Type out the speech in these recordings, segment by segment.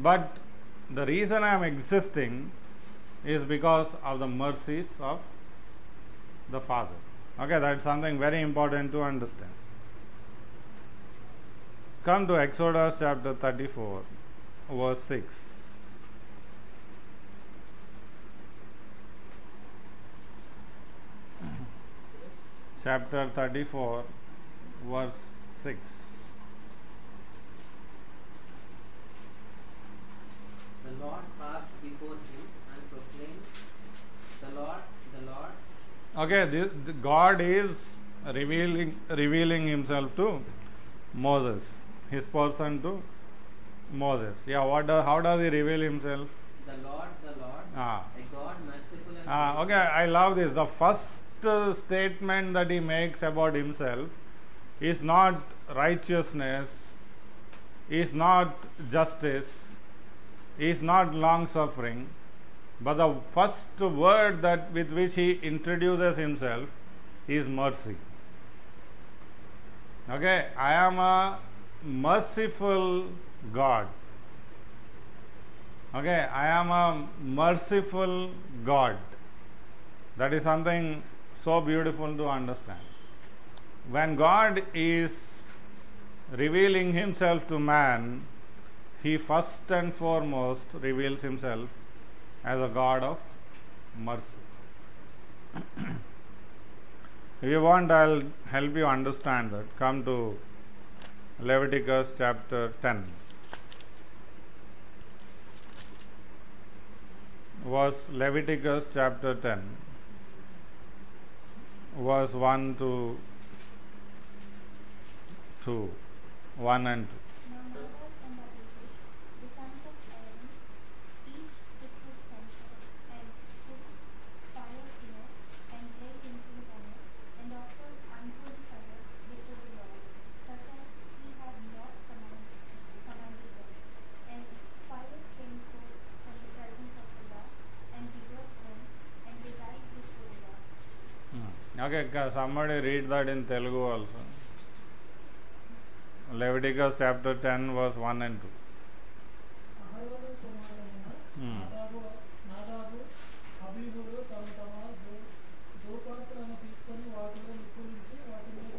But the reason I am existing is because of the mercies of the Father. Okay, that's something very important to understand. Come to Exodus chapter 34, verse 6. Chapter 34, verse 6. The Lord passed before him and proclaimed, the Lord. Okay, God is revealing himself to Moses, his person to Moses. Yeah, how does he reveal himself? The Lord, a God merciful and okay, I love this. The first statement that he makes about himself is not righteousness, is not justice, is not long suffering, but the first word that with which he introduces himself is mercy. Okay, I am a merciful God. Okay, I am a merciful God. That is something so beautiful to understand. When God is revealing himself to man, he first and foremost reveals himself as a God of mercy. If you want, I'll help you understand that. Come to Leviticus chapter 10. Leviticus chapter 10, verse 1 to 2. 1 and 2. Now Nadab and Abihu, the sons of Aaron, each took his censer and put fire in it and laid incense on it, and offered unholy fire before the Lord, such as he had not commanded them. And fire came forth from the presence of the Lord, and devoured them, and they died before the Lord. Okay, somebody read that in Telugu also. Leviticus chapter 10, verse 1 and 2. అహరోను కుమారులైన నాదాబు, అబీహులు తమ ధూపార్తులను తీసుకొని వాటిలో నిప్పులించి వాటి మీద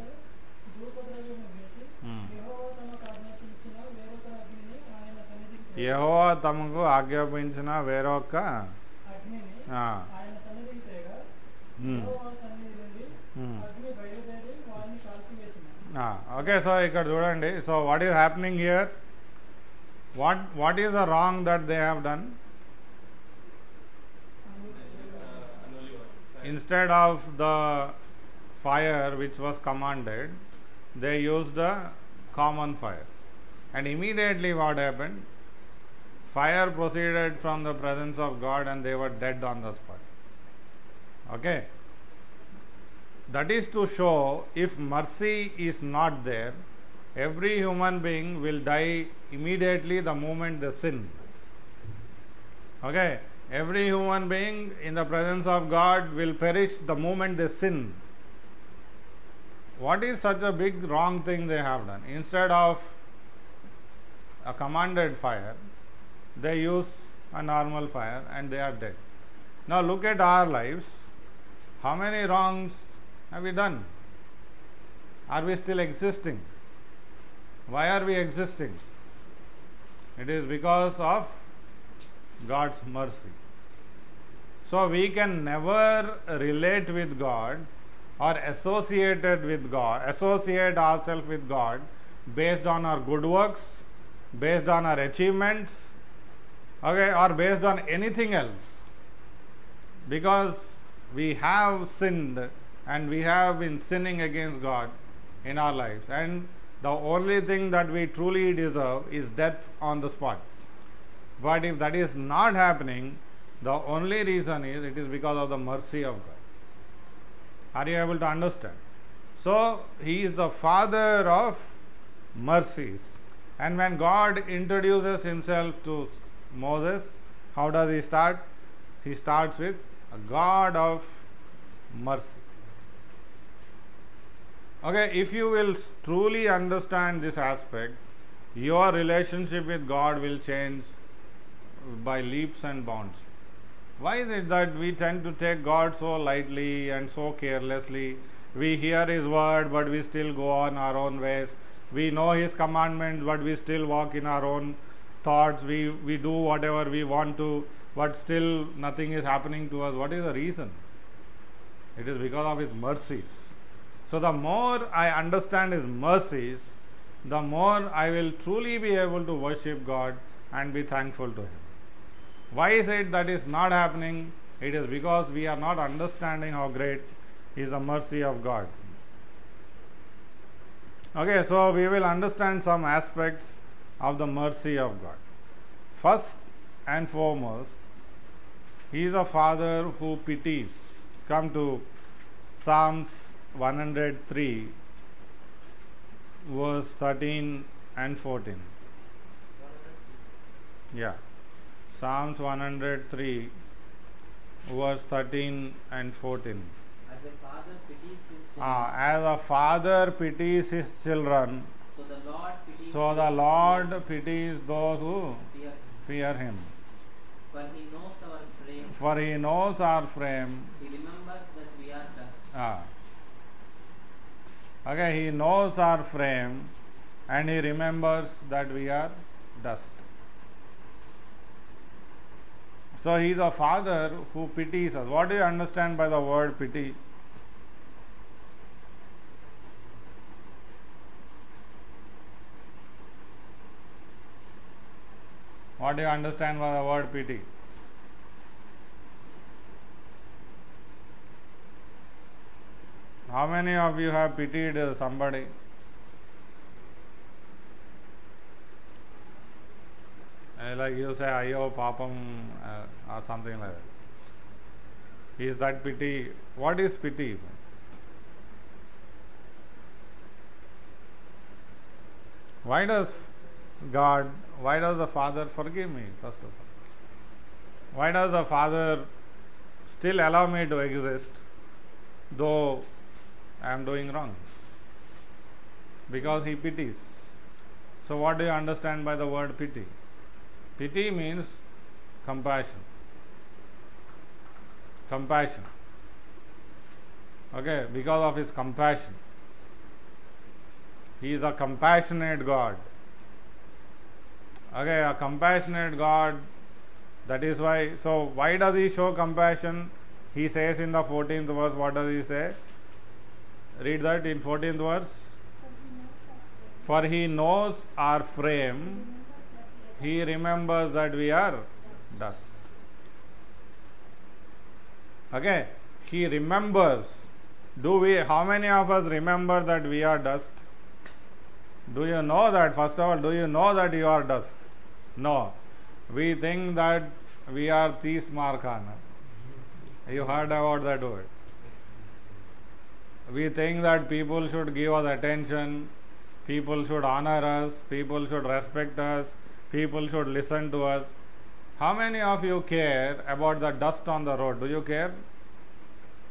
ధూపద్రవ్యము వేసి యెహోవా తమకు ఆజ్ఞాపించిన వేరొక అగ్నిని ఆయన సన్నిధికి యెహోవా తమకు ఆజ్ఞాపించిన వేరొక అగ్నిని ఆయన సన్నిధికి తేగా యెహోవా సన్నిధి నుండి అగ్ని బయలుదేరి వారిని కాల్చివేసింది. Okay, so ఇక్కడ చూడండి. So what is happening here? What is the wrong that they have done? Instead of the fire which was commanded, they used a common fire. And immediately what happened? Fire proceeded from the presence of God and they were dead on the spot. Okay? That is to show if mercy is not there, every human being will die immediately the moment they sin. Okay? Every human being in the presence of God will perish the moment they sin. What is such a big wrong thing they have done? Instead of a commanded fire, they use a normal fire and they are dead. Now look at our lives. How many wrongs have we done? Are we still existing? Why are we existing? It is because of God's mercy. So we can never relate with God or associate ourselves with God based on our good works, based on our achievements, okay, or based on anything else, because we have sinned and we have been sinning against God in our lives, and the only thing that we truly deserve is death on the spot. But if that is not happening, the only reason is it is because of the mercy of God. Are you able to understand? So he is the Father of mercies, and when God introduces himself to Moses, how does he start? He starts with a God of mercy. Okay, if you will truly understand this aspect, your relationship with God will change by leaps and bounds. Why is it that we tend to take God so lightly and so carelessly? We hear His word, but we still go on our own ways. We know His commandments, but we still walk in our own thoughts. We do whatever we want to, but still nothing is happening to us. What is the reason? It is because of His mercies. So the more I understand His mercies, the more I will truly be able to worship God and be thankful to Him. Why is it that is not happening? It is because we are not understanding how great is the mercy of God. Okay, so we will understand some aspects of the mercy of God. First and foremost, He is a Father who pities. Come to Psalms 103, verse 13 and 14. Yeah. Psalms 103, verse 13 and 14. As a father pities his children, As a father pities his children, so the Lord pities so the Lord pities those who fear him. fear Him. For he knows our frame, For He knows our frame. he remembers that we are dust. Okay, He knows our frame and He remembers that we are dust. So He is a Father who pities us. What do you understand by the word pity? What do you understand by the word pity? How many of you have pitied somebody? Like you say, Ayo Papam, or something like that. Is that pity? What is pity? Why does the Father forgive me, first of all? Why does the Father still allow me to exist, though I am doing wrong? Because He pities. So what do you understand by the word pity? Pity means compassion. Compassion. Okay, because of His compassion. He is a compassionate God. Okay, a compassionate God. That is why. So why does He show compassion? He says in the 14th verse, what does He say? Read that in 14th verse. For He knows our frame. He remembers that we are dust. Okay, He remembers. How many of us remember that we are dust? Do you know that? First of all, do you know that you are dust? No. We think that we are Tis Markana. You heard about that word. We think that people should give us attention, people should honor us, people should respect us, people should listen to us. How many of you care about the dust on the road? Do you care?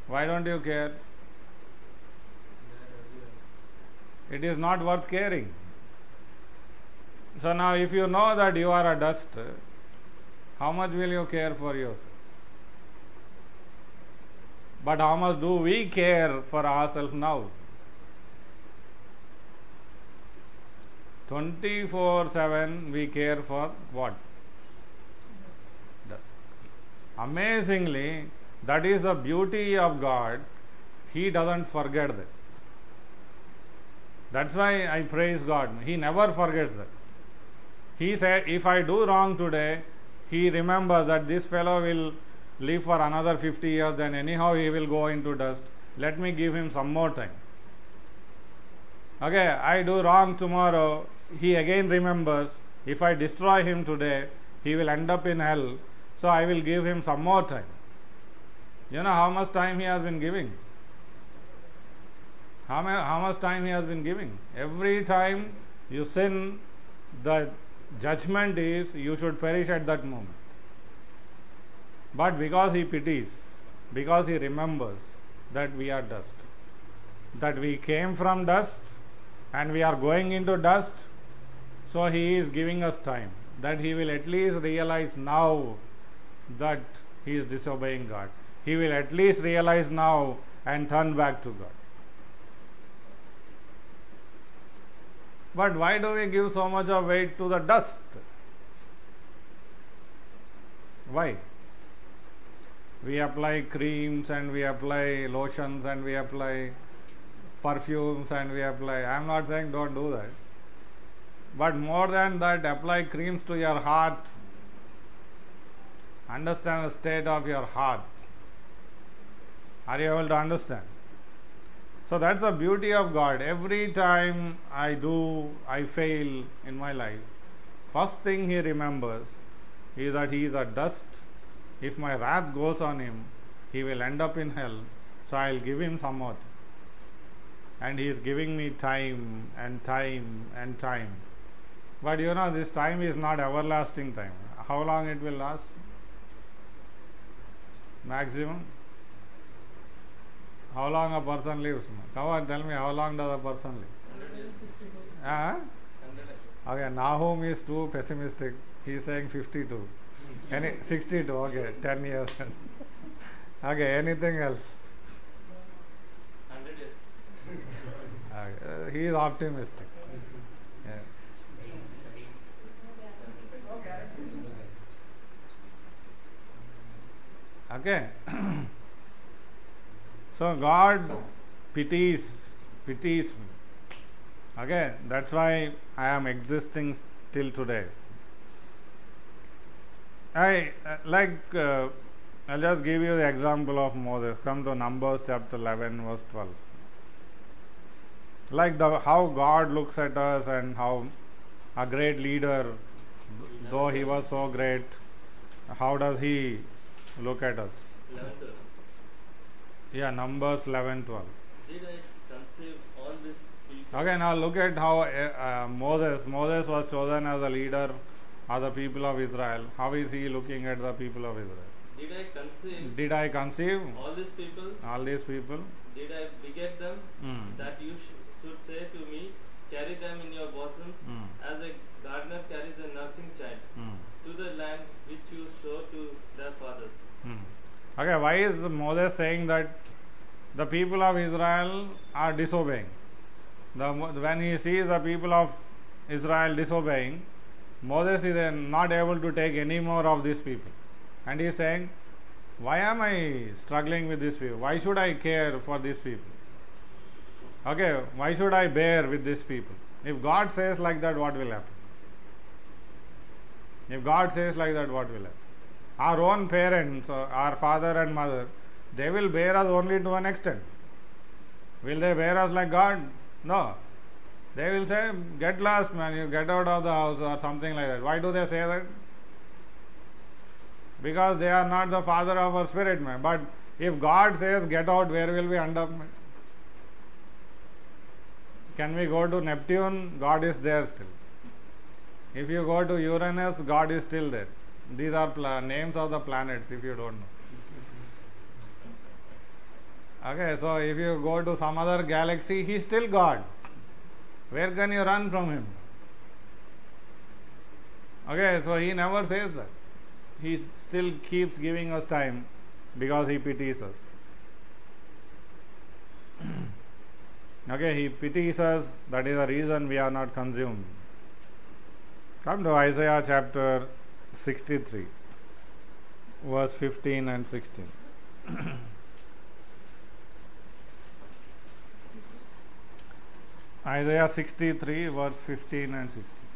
Why don't you care? It is not worth caring. So now if you know that you are a dust, how much will you care for yourself? But how much do we care for ourselves now? 24/7 we care for what? Dust. Amazingly, that is the beauty of God. He doesn't forget that. That's why I praise God. He never forgets that. He said, if I do wrong today, He remembers that this fellow will live for another 50 years, then anyhow he will go into dust. Let me give him some more time. Okay, I do wrong tomorrow, He again remembers, if I destroy him today, he will end up in hell, so I will give him some more time. You know how much time He has been giving? How much time He has been giving? Every time you sin, the judgment is you should perish at that moment. But because He pities, because He remembers that we are dust, that we came from dust and we are going into dust, so He is giving us time. that he will at least realize now that he is disobeying God. He will at least realize now and turn back to God. But why do we give so much of weight to the dust? Why? We apply creams and we apply lotions and we apply perfumes and we apply. I am not saying don't do that. But more than that, apply creams to your heart. Understand the state of your heart. Are you able to understand? So that's the beauty of God. Every time I fail in my life, first thing He remembers is that He is a dust. If my wrath goes on Him, He will end up in hell. So I will give Him some more. And He is giving me time and time and time. But you know, this time is not everlasting time. How long it will last? Maximum? How long a person lives? Come on, tell me, how long does a person live? Okay, Nahum is too pessimistic. He is saying 52. 62, okay, 10 years. Okay, anything else? 100 years. Okay, he is optimistic. Yeah. Okay. So God pities me. Okay, that's why I am existing till today. I'll just give you the example of Moses. Come to Numbers chapter 11 verse 12. Like how God looks at us and how a great leader, though he was so great, how does he look at us? 11 to 11. Yeah, Numbers 11:12. Did I conceive all these people? Okay, now look at how Moses was chosen as a leader of the people of Israel. How is he looking at the people of Israel? Did I conceive all these people? All these people? Did I beget them? That you should say to me, carry them in your bosoms, as a gardener carries a nursing child, to the land which you show to their fathers. Okay, why is Moses saying that the people of Israel are disobeying? When he sees the people of Israel disobeying, Moses is not able to take any more of these people. And he is saying, why am I struggling with these people? Why should I care for these people? Okay, why should I bear with these people? If God says like that, what will happen? If God says like that, what will happen? Our own parents, our father and mother, they will bear us only to an extent. Will they bear us like God? No. They will say, get lost, man, you get out of the house or something like that. Why do they say that? Because they are not the father of our spirit, man. But if God says, get out, where will we end up? Can we go to Neptune? God is there still. If you go to Uranus, God is still there. These are names of the planets, if you don't know. Okay, so if you go to some other galaxy, he is still God. Where can you run from him? Okay, so he never says that. He still keeps giving us time because he pities us. Okay, he pities us. That is the reason we are not consumed. Come to Isaiah chapter 63, verse 15 and 16. Isaiah 63, verse 15 and 16.